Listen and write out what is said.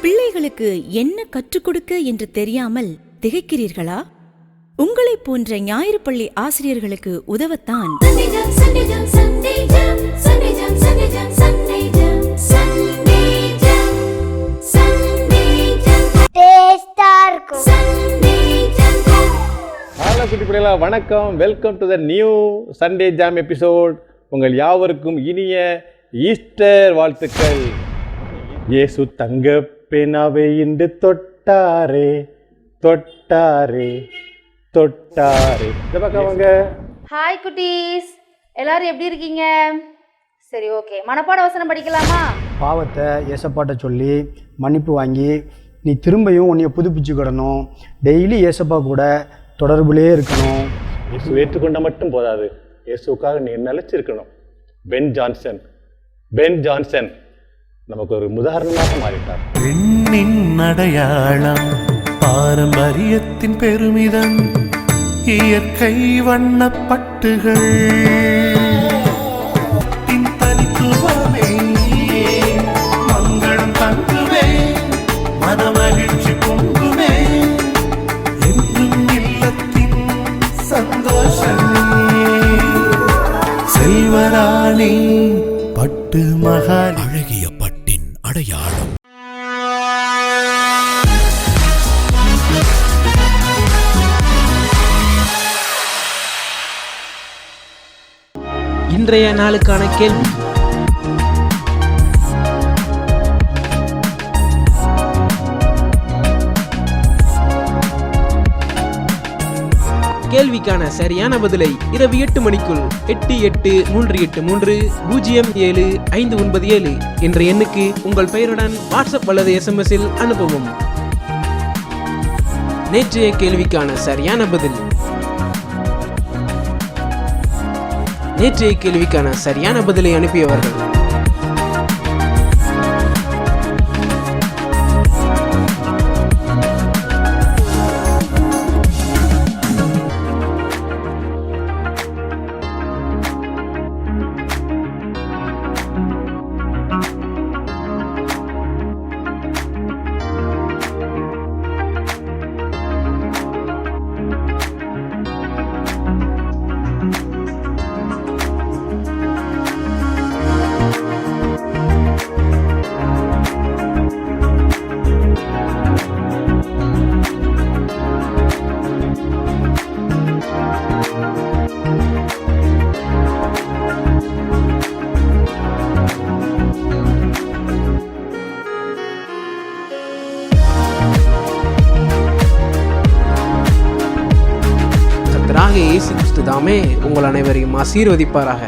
பிள்ளைகளுக்கு என்ன கற்றுக் கொடுக்க என்று தெரியாமல் திகைக்கிறீர்களா? உங்களைப் போன்ற ஞாயிறு பள்ளி ஆசிரியர்களுக்கு உதவத்தான் குட்டி பிள்ளைகளா, வணக்கம். Welcome to the new Sunday jam episode. உங்கள் யாவருக்கும் இனிய ஈஸ்டர் வாழ்த்துக்கள். இயேசு தங்க பெனாவே இன்று தொட்டாரே தொட்டாரே தொட்டாரே. இந்த பக்கம் வாங்க. ஹாய் குட்டீஸ், எல்லாரும் எப்படி இருக்கீங்க? சரி, ஓகே, மனப்பாட வசனம் படிக்கலாமா? பாவத்தை ஏசப்பாட்ட சொல்லி மன்னிப்பு வாங்கி நீ திரும்பியும் உன்னைய புதுப்பிச்சுக்கிடணும். டெய்லி ஏசப்பா கூட தொடர்புலேயே இருக்கணும். இயேசு ஏற்றுக்கொண்ட மட்டும் போதாது, இயேசுக்காக நீ நிலைச்சிருக்கணும். பென் ஜான்சன் நமக்கு ஒரு உதாரணமாக மாறிட்டார். பெண்ணின் அடையாளம், பாரம்பரியத்தின் பெருமிதம், இயற்கை வண்ணப்பட்டுகள், தனித்துவமே மங்களம் தங்குவே, மனமகிழ்ச்சி பொங்குவே, என்றும் இல்லத்தின் சந்தோஷமே. செல்வராணி பட்டு மகால், அழகிய பட்டின் அடையாளம். இன்றைய நாளுக்கான கேள்வி: கேள்விக்கான சரியான பதிலை இரவு 8 மணிக்குள் 8838300759 என்ற எண்ணுக்கு உங்கள் பெயருடன் வாட்ஸ்அப் அல்லது SMS-இல் அனுப்பவும். நேற்றைய கேள்விக்கான சரியான பதில்: நேற்றைய கேள்விக்கான சரியான பதிலை அனுப்பியவர்கள் இயேசு கிறிஸ்து தாமே உங்கள் அனைவரையும் ஆசீர்வதிப்பாராக.